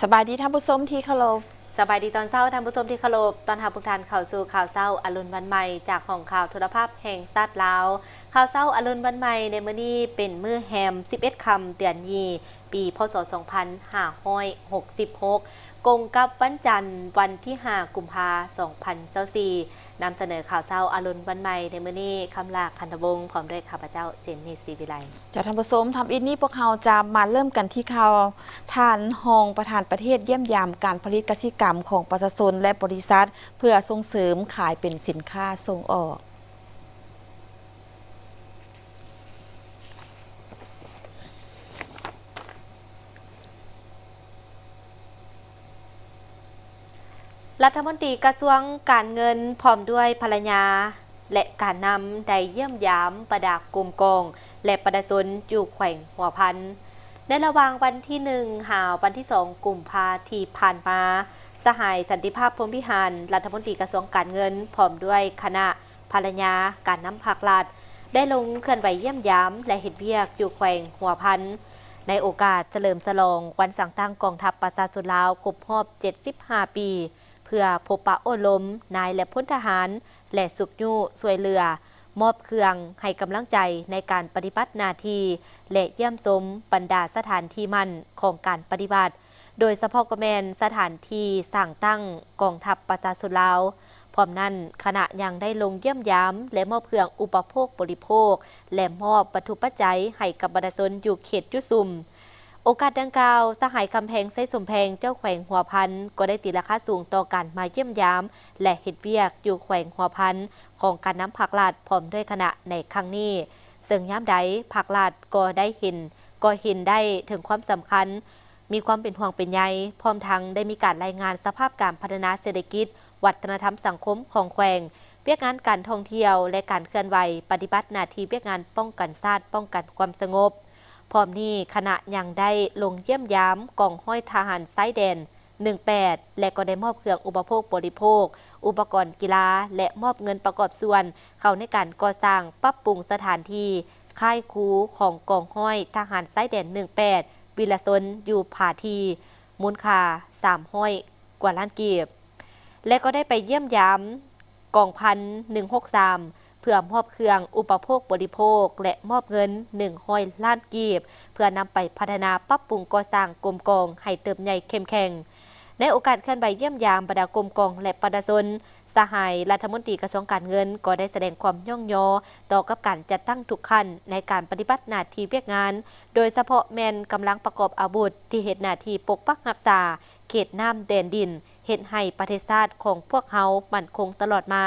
สบายดีท่านผู้ชมที่เคารพสบายดีตอนเช้าท่านผู้ชมที่เคารพตอนหาทุกท่านเข้าสู่ข่าวเช้าอรุณวันใหม่จากห้องข่าวโทรภาพแห่งชาติลาวข่าวเช้าอรุณวันใหม่ในมื้อนี้เป็นมื้อแฮม11ค่ำเดือนยีปีพศ2566กงกับวันจันทร์วันที่5กุมภาพันธ์2024นำเสนอข่าวเช้าอรุณวันใหม่ในมื้อนี้คำลาคันธวงศ์พร้อมด้วยข้าพเจ้าเจนนี่ศรีวิไลจากท่านผู้ชมทำอินนี้พวกเราจะมาเริ่มกันที่ข่าวทานหองประธานประเทศเยี่ยมยามการผลิตกสิกรรมของประชาชนและบริษัทเพื่อส่งเสริมขายเป็นสินค้าส่งออกรัฐมนตรีกระทรวงการเงินพร้อมด้วยภรรยาและการนำได้เยี่ยมยามประดากลุ่มกองและประชาชนอยู่แขวงหัวพันในระหว่างวันที่1หาวันที่2กุมภาพันธ์ที่ผ่านมาสหายสันติภาพพรหมพิหารรัฐมนตรีกระทรวงการเงินพร้อมด้วยคณะภรรยาการนำภาครัฐได้ลงเคลื่อนไหวเยี่ยมยามและเฮ็ดเวียกอยู่แขวงหัวพันในโอกาสเฉลิมฉลองวันสั่งตั้งกองทัพประชาชนลาวครบรอบ75 ปีเพื่อพบปะโอ้ล้มนายและพลทหารและสุขยู่สวยเรือมอบเครื่องให้กำลังใจในการปฏิบัติหน้าที่และเยี่ยมชมบรรดาสถานที่มั่นของการปฏิบัติโดยเฉพาะกระแมนสถานที่สร้างตั้งกองทัพประชาชนลาวพร้อมนั้นคณะยังได้ลงเยี่ยมยามและมอบเครื่องอุปโภคบริโภคและมอบวัตถุปัจจัยให้กับประชาชนอยู่เขตยุสุมโอกาสดังกล่าวสหายคำแพงไส้สมแพงเจ้าแขวงหัวพันก็ได้ตีราคาสูงต่อการมาเยี่ยมยามและเฮ็ดเวียกอยู่แขวงหัวพันของการนำผักลาดพร้อมด้วยคณะในครั้งนี้ซึ่งย้ำใดผักลาดก็เห็นได้ถึงความสำคัญมีความเป็นห่วงเป็นใยพร้อมทั้งได้มีการรายงานสภาพการพัฒนาเศรษฐกิจวัฒนธรรมสังคมของแขวงเวียกงานการท่องเที่ยวและการเคลื่อนไหวปฏิบัติหน้าที่เวียกงานป้องกันชาติป้องกันความสงบพร้อมนี้คณะยังได้ลงเยี่ยมยามกองห้อยทหารไซแดน18และก็ได้มอบเครื่องอุปโภคบริโภคอุปกรณ์กีฬาและมอบเงินประกอบส่วนเข้าในการก่อสร้างปรับปรุงสถานที่ค่ายคูของกองห้อยทหารไซแดน18วิลซนอยู่ผาทีมูลค่า300 กว่าล้านกีบและก็ได้ไปเยี่ยมยามกองพัน163เพื่อมอบเครื่องอุปโภคบริโภคและมอบเงิน100 ล้านกีบเพื่อนำไปพัฒนาปรับปรุงก่อสร้างกรมกองให้เติบใหญ่เข้มแข็งในโอกาสเคลื่อนไหวเยี่ยมยามบรรดากรมกองและประชาชนสหายรัฐมนตรีกระทรวงการเงินก็ได้แสดงความย่องยอต่อกับการจัดตั้งทุกขั้นในการปฏิบัติหน้าที่เวียกงานโดยเฉพาะแมนกำลังประกอบอาวุธที่เหตุหน้าที่ปกปักรักษาเขตน้ำแดนดินเห็นให้ประเทศชาติของพวกเขามั่นคงตลอดมา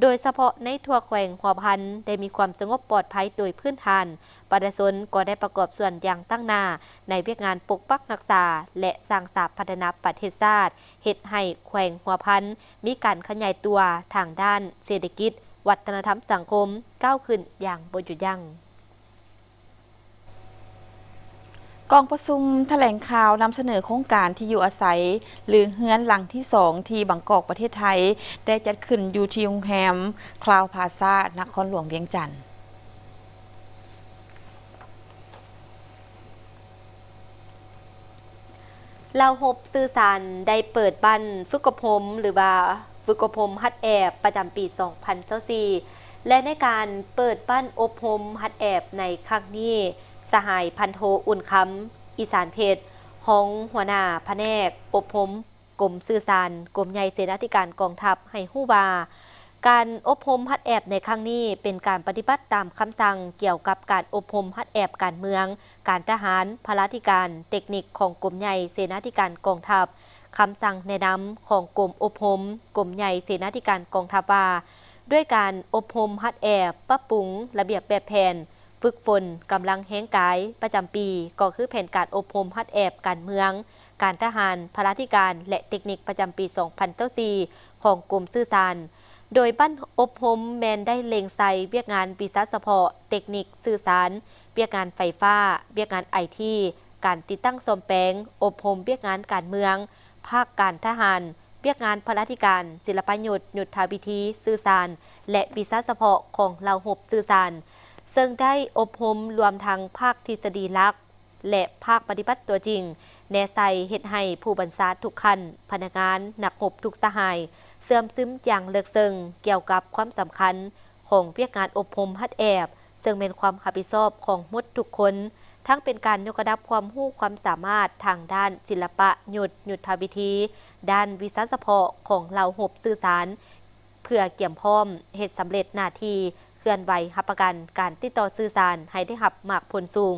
โดยเฉพาะในทั่วแขวงหัวพันได้มีความสงบปลอดภัยโดยพื้นฐานประชาชนก็ได้ประกอบส่วนอย่างตั้งหน้าในเวียกงานปกปักรักษาและสร้างสรรค์พัฒนาประเทศชาติเฮ็ดให้แขวงหัวพันมีการขยายตัวทางด้านเศรษฐกิจวัฒนธรรมสังคมก้าวขึ้นอย่างบ่หยุดยั้งกองประชุมแถลงข่าวนำเสนอโครงการที่อยู่อาศัยหรือเฮือนหลังที่2ที่บางกอกประเทศไทยได้จัดขึ้นอยู่ที่โรงแรมคลาวพลาซ่านครหลวงเวียงจันทน์เราฮบสื่อสารได้เปิดบั้นฝึกอบรมหรือว่าฝึกอบรมฮัดแอบประจำปี 2024และในการเปิดบ้านอบรมฮัดแอบในครั้งนี้สหายพันโทอุ่นคำอีสานเพชรห้องหัวหน้าแผนกอบรมกรมสื่อสารกรมใหญ่เสนาธิการกองทัพให้ฮู้ว่าการอบรมฮัดแอบในครั้งนี้เป็นการปฏิบัติตามคำสั่งเกี่ยวกับการอบรมฮัดแอบการเมืองการทหารพลาธิการเทคนิคของกรมใหญ่เสนาธิการกองทัพคำสั่งแนะนำของกรมอบรมกรมใหญ่เสนาธิการกองทัพว่าด้วยการอบรมฮัดแอบปรับปรุงระเบียบแบบแผนฝึกฝนกำลังแห้งกายประจำปีก็คือแผนการอบรมฮัดแอบการเมืองการทหารพลาธิการและเทคนิคประจำปี 2024ของกรมสื่อสารโดยบ้านอบรมแมนได้เล็งใส่เวียกงานวิชาเฉพาะเทคนิคสื่อสารเวียกงานไฟฟ้าเวียกงานไอทีการติดตั้งซ่อมแปลงอบรมเวียกงานการเมืองภาคการทหารเวียกงานพลาธิการศิลปยุทธ์ยุทธวิธีสื่อสารและวิชาเฉพาะของเหล่าหบสื่อสารซึ่งได้อบรมรวมทั้งภาคทฤษฎีหลัก และภาคปฏิบัติตัวจริงแน่ใส่เฮ็ดให้ผู้บัญชาทุกขั้นพนักงานนักรบทุกสหายเสื่อมซึมอย่างเลิกซึ้งเกี่ยวกับความสำคัญของเวียกงานอบรมฮัดแอบซึ่งเป็นความรับผิดชอบของหมดทุกคนทั้งเป็นการยกระดับความรู้ความสามารถทางด้านศิลปะยุทธวิธีด้านวิชาเฉพาะของเหล่าหบสื่อสารเพื่อเกี่ยมพร้อมเหตุสำเร็จหน้าที่เคลื่อนไหวรับประกันการติดต่อสื่อสารให้ได้รับมากผลสูง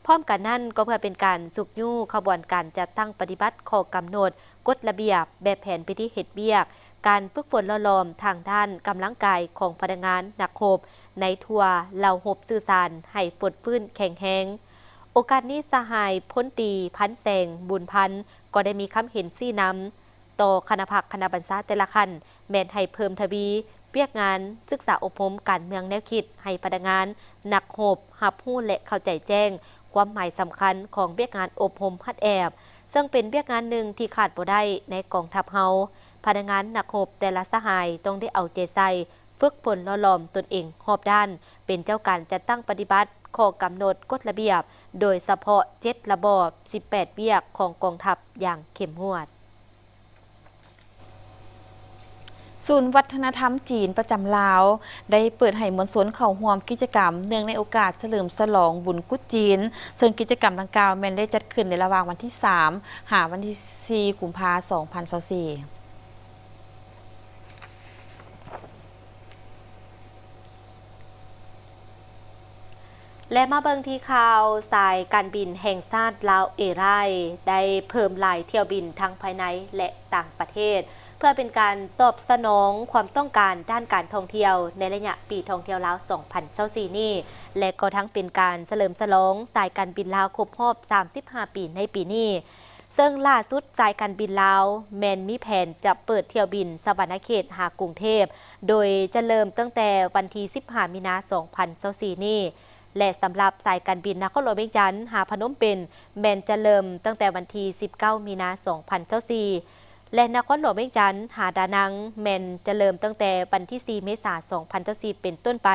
พร้อมกันนั้นก็เพื่อเป็นการสุกยู่ขบวนการจัดตั้งปฏิบัติข้อกำหนดกฎระเบียบแบบแผนพิธีเฮ็ดเวียกการฝึกฝนละลอมทางด้านกำลังกายของพนักงานนักรบในทัวร์เหล่าหบสื่อสารให้ฝดฟื้นแข็งแรงโอกาสนี้สหายพ้นตีพันแสงบุญพันธ์ก็ได้มีคำเห็นซี่นำต่อคณะพักคณะบรรษาแต่ละขั้นแม้นให้เพิ่มทวีเวียกงานศึกษาอบรมการเมืองแนวคิดให้พนักงานนักรบรับรู้และเข้าใจแจ้งความหมายสำคัญของเวียกงานอบรมฮัดแอบซึ่งเป็นเวียกงานหนึ่งที่ขาดบ่ได้ในกองทัพเฮาพนักงานนักรบแต่ละสหายต้องได้เอาใจใส่ฝึกฝนล่อหลอมตนเองรอบด้านเป็นเจ้าการจัดตั้งปฏิบัติข้อกำหนดกฎระเบียบโดยเฉพาะ7ระบอบ18เวียกของกองทัพอย่างเข้มงวดศูนย์วัฒนธรรมจีนประจำลาวได้เปิดให้มวลชนเข้าร่วมกิจกรรมเนื่องในโอกาสเฉลิมฉลองบุญกุฎจีนซึ่งกิจกรรมดังกล่าวแม่นได้จัดขึ้นในระหว่างวันที่3หาวันที่4กุมภาพันธ์2024และมาเบิงที่ข่าวสายการบินแห่งชาติลาวเอไรได้เพิ่มหลายเที่ยวบินทั้งภายในและต่างประเทศเพื่อเป็นการตอบสนองความต้องการด้านการท่องเที่ยวในระยะปีท่องเที่ยวลาว 2024 นี้และก็ทั้งเป็นการเฉลิมฉลองสายการบินลาวครบรอบ 35 ปีในปีนี้ซึ่งล่าสุดสายการบินลาวแมนมีแผนจะเปิดเที่ยวบินสวรรณเขตหากรุงเทพโดยจะเริ่มตั้งแต่วันที่ 15 มีนาคม 2024 นี้และสำหรับสายการบินนครหลวงเวียงจันทร์หาพนมเปญแมนจะเริ่มตั้งแต่วันที่ 19 มีนาคม 2024และนครหลวงเวียงจันทร์หาดานังแมนจะเริ่มตั้งแต่วันที่ 4 เมษายน 2024เป็นต้นไป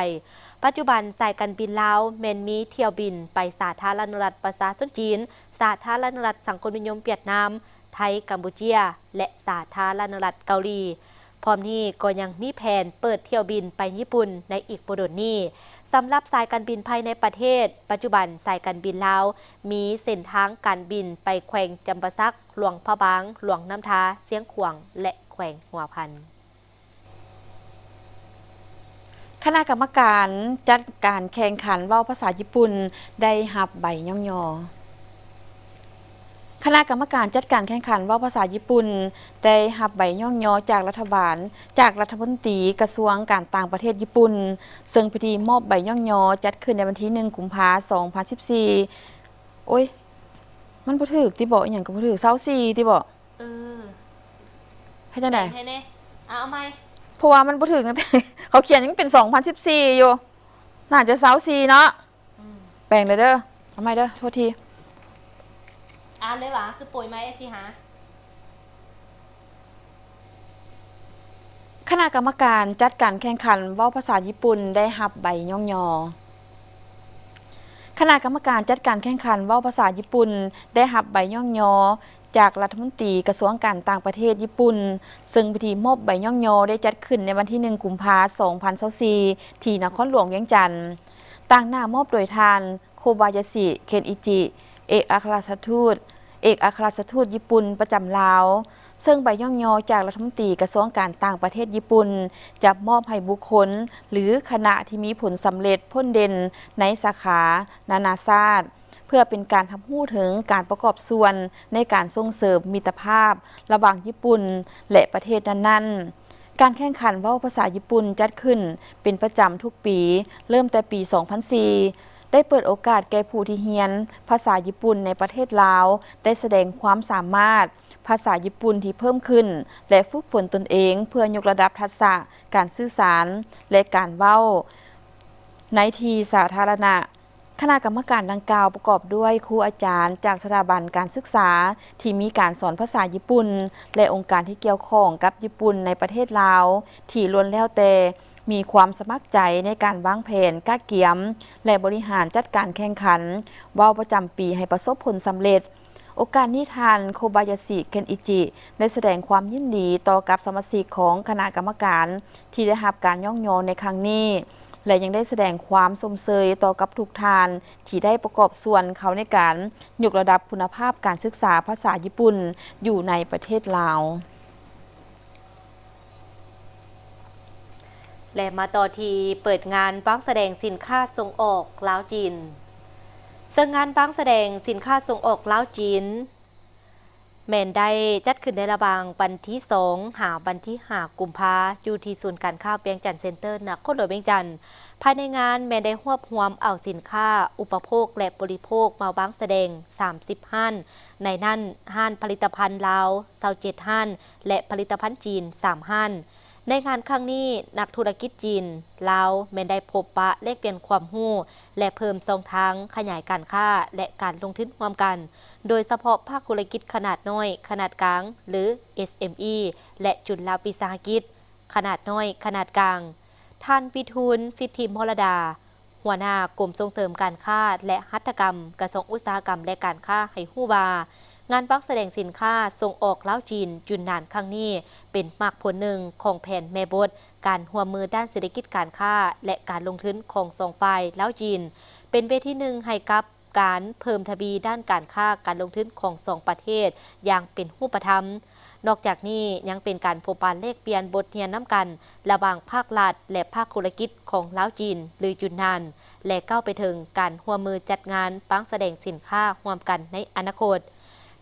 ปัจจุบันสายการบินลาวแมนมีเที่ยวบินไปสาธารณรัฐประชาชนจีนสาธารณรัฐสังคมนิยมเวียดนามไทยกัมพูเชียและสาธารณรัฐเกาหลีพร้อมนี้ก็ยังมีแผนเปิดเที่ยวบินไปญี่ปุ่นในอีกบ่ดนนี้สำหรับสายการบินภายในประเทศปัจจุบันสายการบินลาวมีเส้นทางการบินไปแขวงจำปาสักหลวงพระบางหลวงน้ำทาเสียงขวางและแขวงหัวพันคณะกรรมการจัดการแข่งขันเว้าภาษาญี่ปุ่นได้รับใบย่อคณะกรรมการจัดการแข่งขันเว้าภาษาญี่ปุ่นได้รับใบย่อจากรัฐบาลจากรัฐมนตรีกระทรวงการต่างประเทศญี่ปุ่นซึ่งพิธีมอบใบย่อจัดขึ้นในวันที่1กุมภาพันธ์2014โอ้ยมันบ่ถูกติบ่อีหยังก็บ่ถูก24ติบ่ให้จังได๋ให้แน่เอาใหม่เพราะว่ามันบ่ถูกตั้งแต่เขาเขียนยังเป็น2014อยู่น่าจะ24เนาะแปลงเลยเด้อเอาใหม่เด้อโทษทีอ่านเลยวะคือป่วยไหมที่หาคณะกรรมการจัดการแข่งขันเว้าภาษาญี่ปุ่นได้รับใบย่อคณะกรรมการจัดการแข่งขันเว้าภาษาญี่ปุ่นได้รับใบย่อจากรัฐมนตรีกระทรวงการต่างประเทศญี่ปุ่นซึ่งพิธีมอบใบย่อได้จัดขึ้นในวันที่1กุมภาพันธ์2024ที่นครหลวงเวียงจันทร์ต่างหน้ามอบโดยทานโคบายาชิเคนอิจิเอกอัครราชทูตญี่ปุ่นประจำลาวซึ่งใบย่อจากรัฐมนตรีกระทรวงการต่างประเทศญี่ปุ่นจะมอบให้บุคคลหรือคณะที่มีผลสำเร็จพ้นเด่นในสาขานานาชาติเพื่อเป็นการรับรู้ถึงการประกอบส่วนในการส่งเสริมมิตรภาพระหว่างญี่ปุ่นและประเทศนั้นๆการแข่งขันเว้าภาษาญี่ปุ่นจัดขึ้นเป็นประจำทุกปีเริ่มแต่ปี 2004ได้เปิดโอกาสแก่ผู้ที่เรียนภาษาญี่ปุ่นในประเทศลาวได้แสดงความสามารถภาษาญี่ปุ่นที่เพิ่มขึ้นและฝึกฝนตนเองเพื่อยกระดับทักษะการสื่อสารและการเว้าในที่สาธารณะคณะกรรมการดังกล่าวประกอบด้วยครูอาจารย์จากสถาบันการศึกษาที่มีการสอนภาษาญี่ปุ่นและองค์การที่เกี่ยวข้องกับญี่ปุ่นในประเทศลาวที่ล้วนแล้วแต่ มีความสมัครใจในการวางแผนก้าเกียมและบริหารจัดการแข่งขันว่าวประจำปีให้ประสบผลสำเร็จโอกาสนี้ทานโคบายาชิเคนอิจิได้แสดงความยินดีต่อกับสมาชิกของคณะกรรมการที่ได้รับการย่องยอในครั้งนี้และยังได้แสดงความสมเสยต่อกับทุกทานที่ได้ประกอบส่วนเขาในการยกระดับคุณภาพการศึกษาภาษาญี่ปุ่นอยู่ในประเทศลาวและมาต่อที่เปิดงานบ้างแสดงสินค้าส่งออกลาวจีนซึ่งงานบ้างแสดงสินค้าส่งออกลาวจีนแม่นได้จัดขึ้นในระหว่างวันที่2หาวันที่5กุมภาพันธ์อยู่ที่ศูนย์การค้าเวียงจันทน์เซ็นเตอร์นครหลวงเวียงจันทน์ภายในงานแม่นได้รวบรวมเอาสินค้าอุปโภคและบริโภคมาบ้างแสดง30ห้านในนั้นห้านผลิตภัณฑ์ลาว27ห้านและผลิตภัณฑ์จีน3ห้านในงานครั้งนี้นักธุรกิจจีนลาวแม่นได้พบปะแลกเปลี่ยนความรู้และเพิ่มช่องทางขยายการค้าและการลงทุนร่วมกันโดยเฉพาะภาคธุรกิจขนาดน้อยขนาดกลางหรือ SME และจุลวิสาหกิจขนาดน้อยขนาดกลางท่านวิทูลสิทธิมรดาหัวหน้ากรมส่งเสริมการค้าและหัตถกรรมกระทรวงอุตสาหกรรมและการค้าให้ฮู้ว่างานบังแสดงสินค้าส่งออกลาวจีนยุนนานครั้งนี้เป็นมากผลหนึ่งของแผนแม่บทการร่วมมือด้านเศรษฐกิจการค้าและการลงทุนของสองฝ่ายลาวจีนเป็นเวทีหนึ่งให้กับการเพิ่มทวีด้านการค้าการลงทุนของสองประเทศอย่างเป็นรูปธรรมนอกจากนี้ยังเป็นการพบปะแลกเปลี่ยนบทเรียนน้ำกันระหว่างภาครัฐและภาคธุรกิจของลาวจีนหรือยุนนานและก้าวไปถึงการร่วมมือจัดงานบังแสดงสินค้าร่วมกันในอนาคต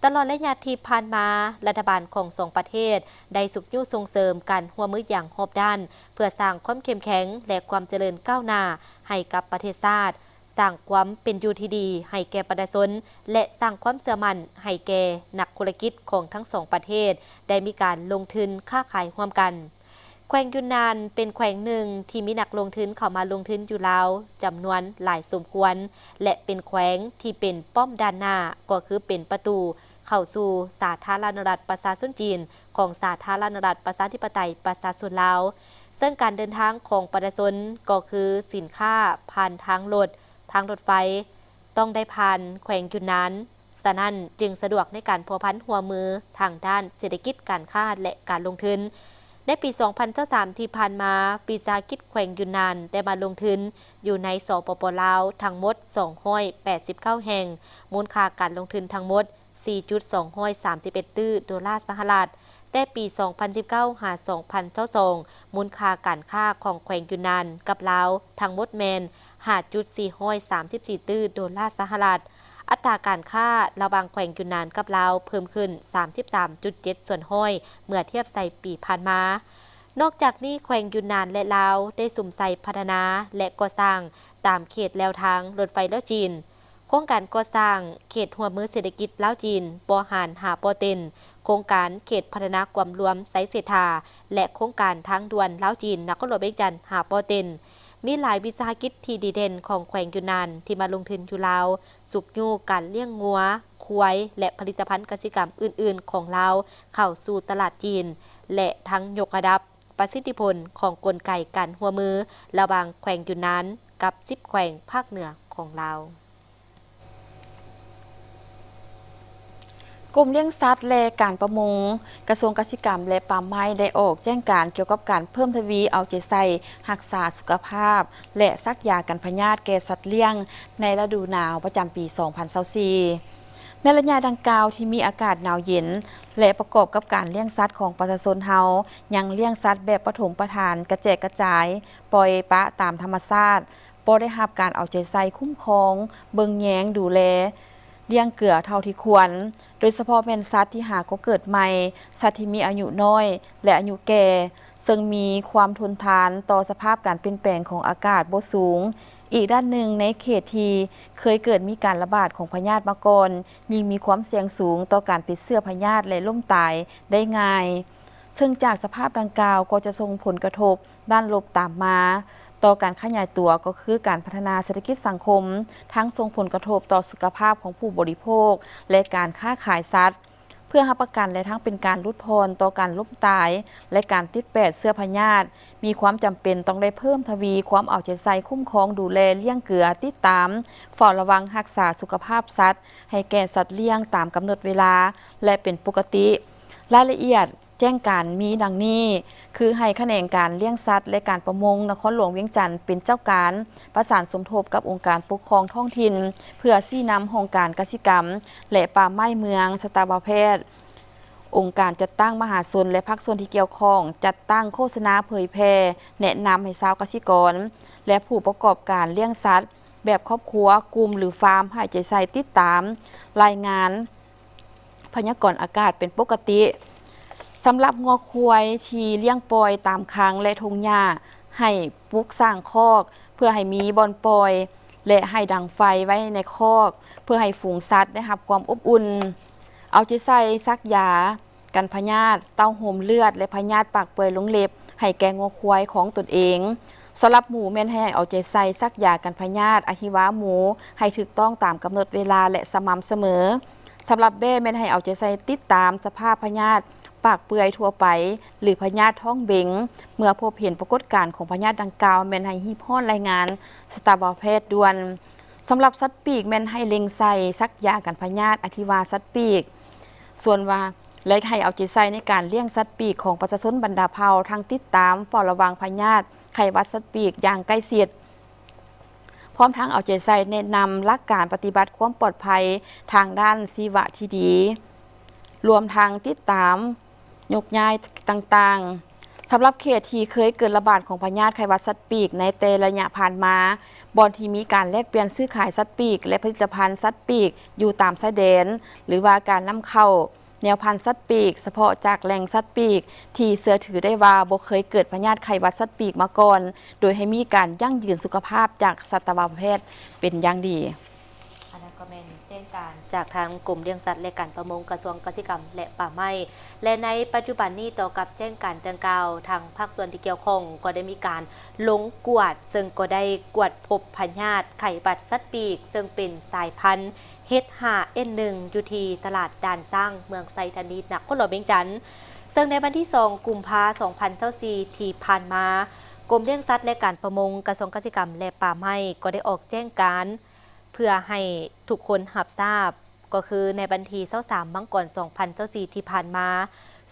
ตลอดระยะที่ผ่านมารัฐบาลของสองประเทศได้สุขยุส่งเสริมการร่วมมืออย่างรอบด้านเพื่อสร้างความเข้มแข็งและความเจริญก้าวหน้าให้กับประเทศชาติสร้างความเป็นอยู่ที่ดีให้แก่ประชาชนและสร้างความเชื่อมั่นให้แก่นักธุรกิจของทั้งสองประเทศได้มีการลงทุนค้าขายร่วมกันแขวงยุนนานเป็นแขวงหนึ่งที่มีนักลงทุนเข้ามาลงทุนอยู่แล้วจำนวนหลายสมควรและเป็นแขวงที่เป็นป้อมด้านหน้าก็คือเป็นประตูเข้าสู่สาธารณรัฐประชาชนจีนของสาธารณรัฐประชาธิปไตยประชาชนลาวซึ่งการเดินทางของประชาชนก็คือสินค้าผ่านทางรถไฟต้องได้ผ่านแขวงยุนนานฉะนั้นจึงสะดวกในการพัวพันหัวมือทางด้านเศรษฐกิจการค้าและการลงทุนในปี 2023 ที่ผ่านมาปีสาหกิจแขวงยุนนานได้มาลงทุนอยู่ในสปป.ลาวทั้งหมด289แห่งมูลค่าการลงทุนทั้งหมด 4.231 ดอลลาร์สหรัฐแต่ปี 2019 หา 2022มูลค่าการค้าของแขวงยุนนานกับลาวทั้งหมดแมน 5.434 ดอลลาร์สหรัฐอัตราการค้าระหว่างแขวงยุนนานกับลาวเพิ่มขึ้น 33.7 ส่วนห้อยเมื่อเทียบใส่ปีผ่านมานอกจากนี้แขวงยุนนานและลาวได้สุ่มใส่พัฒนาและก่อสร้างตามเขตแนวทางรถไฟลาวจีนโครงการก่อสร้างเขตหัวมือเศรษฐกิจลาวจีนปอหานหาปอเต็นโครงการเขตพัฒนากวมรวมไซเศรษฐาและโครงการทางด่วนลาวจีนนครหลวงเวียงจันทน์หาปอเต็นมีหลายวิสาหกิจที่ดีเด่นของแขวงยุนนานที่มาลงทุนอยู่ลาวสุกยูการเลี้ยงงัวควายและผลิตภัณฑ์กสิกรรมอื่นๆของลาวเข้าสู่ตลาดจีนและทั้งยกระดับประสิทธิผลของกลไกการหัวมือระหว่างแขวงยุนนานกับ10แขวงภาคเหนือของลาวกรมเลี้ยงสัตว์และการประมงกระทรวงเกษตรกรรมและป่าไม้ได้ออกแจ้งการเกี่ยวกับการเพิ่มทวีเอาใจใส่รักษาสุขภาพและซักยากันพยาธิแก่สัตว์เลี้ยงในฤดูหนาวประจำปี 2024 ในระยะดังกล่าวที่มีอากาศหนาวเย็นและประกอบกับการเลี้ยงสัตว์ของประชาชนเฮายังเลี้ยงสัตว์แบบปฐมประทานกระแจกกระจายปล่อยปะตามธรรมชาติบ่ได้รับการเอาใจใส่คุ้มครองเบิ่งแยงดูแลเลี้ยงเกลือเท่าที่ควรโดยเฉพาะแม่นสัตว์ที่หาก็เกิดใหม่สัตว์ที่มีอายุน้อยและอายุแก่ซึ่งมีความทนทานต่อสภาพการเปลี่ยนแปลงของอากาศบ่สูงอีกด้านหนึ่งในเขตที่เคยเกิดมีการระบาดของพยาธิมาก่อนยิ่งมีความเสี่ยงสูงต่อการติดเชื้อพยาธิและล้มตายได้ง่ายซึ่งจากสภาพดังกล่าวก็จะส่งผลกระทบด้านลบตามมาต่อการขยายตัวก็คือการพัฒนาเศรษฐกิจสังคมทั้งส่งผลกระทบต่อสุขภาพของผู้บริโภคและการค้าขายสัตว์ พื่อรับประกันและทั้งเป็นการลดพรต่อการล้มตายและการติดแปดเสื้อพญาธิมีความจำเป็นต้องได้เพิ่มทวีความเอาใจใส่คุ้มครองดูแลเลี้ยงเกลือติดตามเฝ้าระวังรักษาสุขภาพสัตว์ให้แก่สัตว์เลี้ยงตามกำหนดเวลาและเป็นปกติรายละเอียดแจ้งการมีดังนี้คือให้แขนงการเลี้ยงสัตว์และการประมงนครหลวงเวียงจันทร์เป็นเจ้าการประสานสมทบกับองค์การปกครองท้องถิ่นเพื่อชี้นำโครงการกสิกรรมและป่าไม้เมืองสัตวแพทย์องค์การจัดตั้งมหาชนและภาคส่วนที่เกี่ยวข้องจัดตั้งโฆษณาเผยแพร่แนะนำให้ชาวเกษตรกรและผู้ประกอบการเลี้ยงสัตว์แบบครอบครัวกลุ่มหรือฟาร์มให้ใจใส่ติดตามรายงานพยากรณ์อากาศเป็นปกติสำหรับงัวควายที่เลี้ยงปล่อยตามคางและทงหญ้าให้ปลูกสร้างคอกเพื่อให้มีบ่อนปล่อยและให้ดังไฟไว้ในคอกเพื่อให้ฝูงสัตว์ได้รับความอบอุ่นเอาใจใส่ซักยากันพยาธิเต้าห่มเลือดและพยาธิปากเปื่อยลงเล็บให้แก่งัวควายของตนเองสำหรับหมูแม่นให้เอาใจใส่ซักยากันพยาธิอหิวาหมูให้ถูกต้องตามกำหนดเวลาและสม่ำเสมอสำหรับแม่แม่นให้เอาใจใส่ติดตามสภาพพยาธิปากเปื่อยทั่วไปหรือพยาธิท้องเบ่งเมื่อพบเห็นปรากฏการณ์ของพยาธิดังกล่าวแม่นให้รีบร้อนรายงานสัตวแพทย์ด่วนสำหรับสัตว์ปีกแม่นให้เล็งใส่ซักยากันพยาธิอหิวาสัตว์ปีกส่วนว่าและให้เอาใจใส่ในการเลี้ยงสัตว์ปีกของประชาชนบรรดาเผ่าทั้งติดตามเฝ้าระวังพยาธิไข้หวัดสัตว์ปีกอย่างใกล้ชิดพร้อมทั้งเอาใจใส่แนะนำหลักการปฏิบัติความปลอดภัยทางด้านชีวะที่ดีรวมทางติดตามยกย้ายต่างๆสำหรับเขตที่เคยเกิดระบาดของพยาธิไข้หวัดสัตว์ปีกในแต่ระยะผ่านมาบอนที่มีการแลกเปลี่ยนซื้อขายสัตว์ปีกและผลิตภัณฑ์สัตว์ปีกอยู่ตามชายแดนหรือว่าการนำเข้าแนวพันธุ์สัตว์ปีกเฉพาะจากแหล่งสัตว์ปีกที่เชื่อถือได้ว่าบ่เคยเกิดพยาธิไข้หวัดสัตว์ปีกมาก่อนโดยให้มีการยั่งยืนสุขภาพจากสัตวแพทย์เป็นอย่างดีอันนั้นก็เป็นแจ้งการจากทางกลุ่มเลี้ยงสัตว์และการประมงกระทรวงเกษตรกรรมและป่าไม้และในปัจจุบันนี้ต่อกับแจ้งการดังกล่าวทางภาคส่วนที่เกี่ยวข้องก็ได้มีการลงกวดซึ่งก็ได้กวดพบพยาธิไข้หวัดสัตว์ปีกซึ่งเป็นสายพันธุ์H5N1 อยู่ที่ตลาดด่านสร้างเมืองไซธานีนครหลวงเวียงจันทน์ซึ่งในวันที่2กุมภาพันธ์2024ที่ผ่านมากรมเลี้ยงสัตว์และการประมงกระทรวงเกษตรกรรมและป่าไม้ก็ได้ออกแจ้งการเพื่อให้ทุกคนรับทราบก็คือในวันที่23มังกร2024ที่ผ่านมา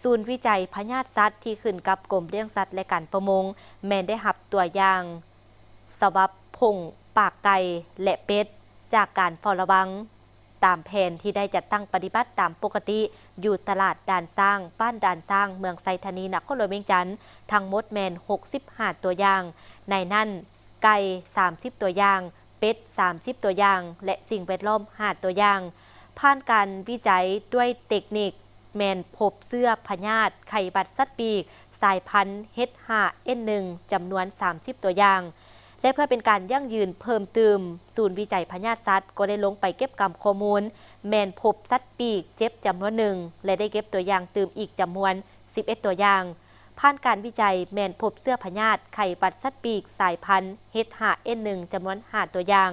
ศูนย์วิจัยพยาธิสัตว์ที่ขึ้นกับกรมเลี้ยงสัตว์และการประมงแม้นได้รับตัวอย่างสวับพงปากไก่และเป็ดจากการเฝ้าระวังตามแผนที่ได้จัดตั้งปฏิบัติตามปกติอยู่ตลาดด่านสร้างบ้านด่านสร้างเมืองไซธานีนครหลวงเวียงจันทน์ทั้งหมดแมน65ตัวอย่างในนั้นไก่30ตัวอย่างเป็ด30ตัวอย่างและสิ่งแวดล้อม5ตัวอย่างผ่านการวิจัยด้วยเทคนิคแมนพบเสื้อพยาธิไข้หวัดสัตว์ปีกสายพันธุ์ H5N1 จำนวน30ตัวอย่างและเพื่อเป็นการยั่งยืนเพิ่มเติมศูนย์วิจัยพยาธิสัตว์ก็ได้ลงไปเก็บกำข้อมูลแมนพบสัตว์ปีกเจ็บจำนวนหนึ่งและได้เก็บตัวอย่างเติมอีกจำนวน11ตัวอย่างผ่านการวิจัยแมนพบเสื้อพยาธิไข้หวัดสัตว์ปีกสายพันธุ์ H5N1 จำนวน5ตัวอย่าง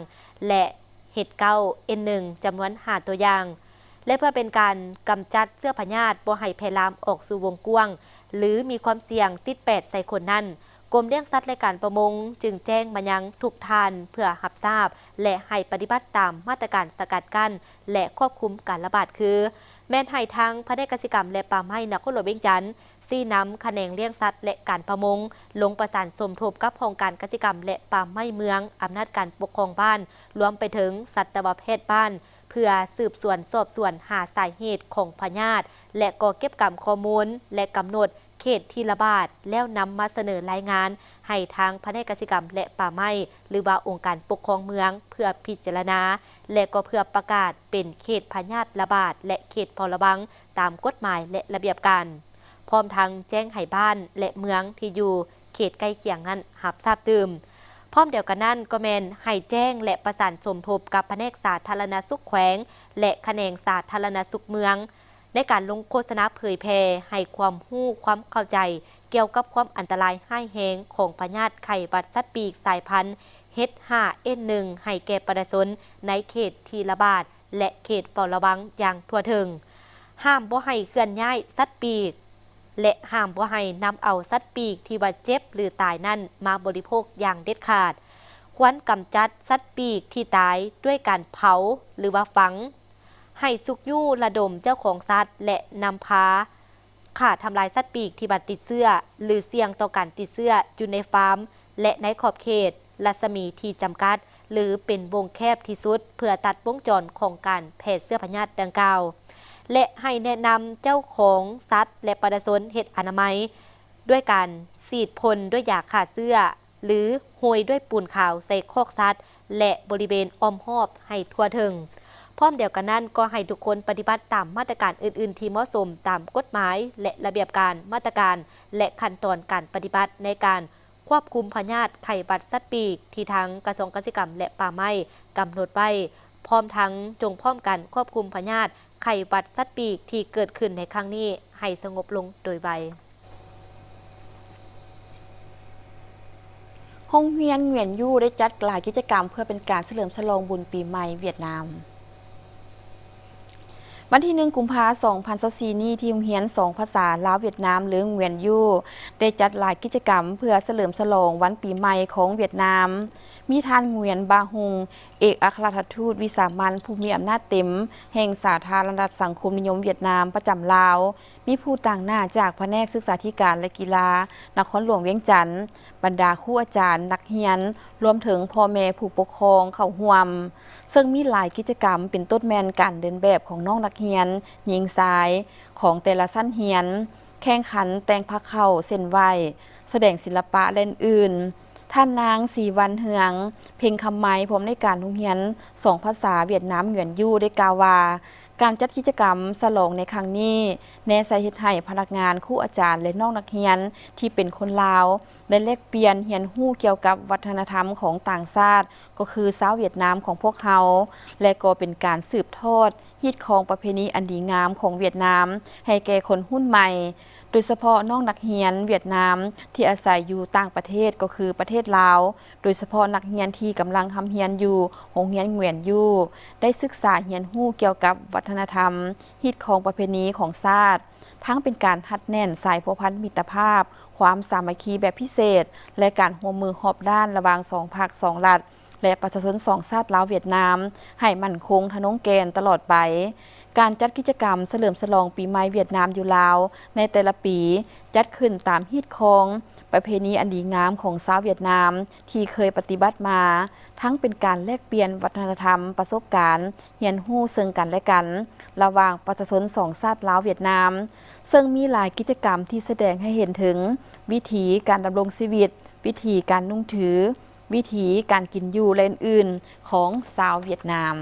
และ H9N1 จำนวน5ตัวอย่างและเพื่อเป็นการกำจัดเสื้อพยาธิบ่ให้แพร่ลามออกสู่วงกว้างหรือมีความเสี่ยงติดแปดใส่คนนั้นกรมเลี้ยงสัตว์และการประมงจึงแจ้งมายังทุกท่านเพื่อรับทราบและให้ปฏิบัติตามมาตรการสกัดกั้นและควบคุมการระบาดคือแม่นให้ทางพนักงานเกษตรกรรมและป่าไม้นครหลวงเวียงจันทน์ซี่นำแขนงเลี้ยงสัตว์และการประมงลงประสานสมทบกับโครงการเกษตรกรรมและป่าไม้เมืองอำนาจการปกครองบ้านรวมไปถึงสัตวแพทย์บ้านเพื่อสืบสวนสอบสวนหาสาเหตุของพยาธิและก็เก็บกำข้อมูลและกำหนดเขตที่ระบาดแล้วนำมาเสนอรายงานให้ทางพนักงานเกษตรกรรมและป่าไม้หรือว่าองค์การปกครองเมืองเพื่อพิจารณาและก็เพื่อประกาศเป็นเขตพยาธิระบาดและเขตเฝ้าระวังตามกฎหมายและระเบียบการพร้อมทั้งแจ้งให้บ้านและเมืองที่อยู่เขตใกล้เคียงนั้นรับทราบตื่มพร้อมเดียวกันนั้นก็แมนให้แจ้งและประสานสมทบกับแผนกสาธารณสุขแขวงและแขนงสาธารณสุขเมืองในการลงโฆษณาเผยแพร่ให้ความรู้ความเข้าใจเกี่ยวกับความอันตรายร้ายแรงของพยาธิไข้หวัดสัตว์ปีกสายพันธุ์ H5N1 ให้แก่ประชาชนในเขตที่ระบาดและเขตเฝ้าระวังอย่างทั่วถึง ห้ามบ่ให้เคลื่อนย้ายสัตว์ปีกและห้ามบ่ให้นำเอาสัตว์ปีกที่ว่าเจ็บหรือตายนั้นมาบริโภคอย่างเด็ดขาดควรกำจัดสัตว์ปีกที่ตายด้วยการเผาหรือว่าฝังให้สุกยู่ระดมเจ้าของสัตว์และนำพาฆ่าทำลายสัตว์ปีกที่บาดติดเชื้อหรือเสี่ยงต่อการติดเชื้ออยู่ในฟาร์มและในขอบเขตรัศมีที่จำกัดหรือเป็นวงแคบที่สุดเพื่อตัดวงจรของการแพร่เชื้อพยาธิดังกล่าวและให้แนะนำเจ้าของสัตว์และประชาชนเฮ็ดอนามัยด้วยการฉีดพ่นด้วยยาฆ่าเชื้อหรือโรยด้วยปูนขาวใส่คอกสัตว์และบริเวณอ้อมรอบให้ทั่วถึงพร้อมเดียวกันนั้นก็ให้ทุกคนปฏิบัติตามมาตรการอื่นๆที่เหมาะสมตามกฎหมายและระเบียบการมาตรการและขั้นตอนการปฏิบัติในการควบคุมพยาธิไข้หวัดสัตว์ปีกที่ทางกระทรวงเกษตรกรรมและป่าไม้กำหนดไว้พร้อมทั้งจงพร้อมกันควบคุมพยาธิไข้หวัดสัตว์ปีกที่เกิดขึ้นในครั้งนี้ให้สงบลงโดยไวโรงเรียนเหวียนยู่ได้จัดหลายกิจกรรมเพื่อเป็นการเฉลิมฉลองบุญปีใหม่เวียดนามวันที่1 กุมภาพันธ์ 2024นี้ที่โรงเรียน2 ภาษาลาวเวียดนามหรือเหวียนยู่ได้จัดหลายกิจกรรมเพื่อเฉลิมฉลองวันปีใหม่ของเวียดนามมีท่านเหวียนบาฮุงเอกอัครราชทูตวิสามัญผู้มีอำนาจเต็มแห่งสาธารณรัฐสังคมนิยมเวียดนามประจำลาวมีผู้ต่างหน้าจากแผนกศึกษาธิการและกีฬานครหลวงเวียงจันทน์บรรดาครูอาจารย์นักเรียนรวมถึงพ่อแม่ผู้ปกครองเข้าร่วมซึ่งมีหลายกิจกรรมเป็นต้นแมนการเดินแบบของน้องนักเรียนหญิงชายของแต่ละชั้นเรียนแข่งขันแต่งผ้าเข้าเส้นไหวแสดงศิลปะและอื่นท่านนางสีวันเฮืองเพ่งคำไม้พร้อมในการโรงเรียน2 ภาษาเวียดนามเหวียนยู่ได้กล่าวว่าการจัดกิจกรรมฉลองในครั้งนี้แนใส่เฮ็ดให้พนักงานครูอาจารย์และน้องนักเรียนที่เป็นคนลาวได้แลกเปลี่ยนเรียนรู้เกี่ยวกับวัฒนธรรมของต่างชาติก็คือชาวเวียดนามของพวกเฮาและก็เป็นการสืบทอดฮีตของประเพณีอันดีงามของเวียดนามให้แก่คนรุ่นใหม่โดยเฉพาะน้องนักเรียนเวียดนามที่อาศัยอยู่ต่างประเทศก็คือประเทศลาวโดยเฉพาะนักเรียนที่กำลังทำเรียนอยู่โรงเรียนเหวียนยู่ได้ศึกษาเรียนรู้เกี่ยวกับวัฒนธรรมฮีตของประเพณีของชาติทั้งเป็นการหัดแน่นสายพัวพันมิตรภาพความสามัคคีแบบพิเศษและการร่วมมือรอบด้านระหว่าง2 ภาค 2 รัฐและประชาชน2 ชาติลาวเวียดนามให้มั่นคงทะนงแกนตลอดไปการจัดกิจกรรมเฉลิมฉลองปีใหม่เวียดนามอยู่ลาวในแต่ละปีจัดขึ้นตามฮีตของประเพณีอันดีงามของชาวเวียดนามที่เคยปฏิบัติมาทั้งเป็นการแลกเปลี่ยนวัฒนธรรมประสบการณ์เรียนรู้ซึ่งกันและกันระหว่างประชาชน2 ชาติลาวเวียดนามซึ่งมีหลายกิจกรรมที่แสดงให้เห็นถึงวิถีการดำรงชีวิตวิถีการนุ่งถือวิถีการกินอยู่และอื่นๆของชาวเวียดนาม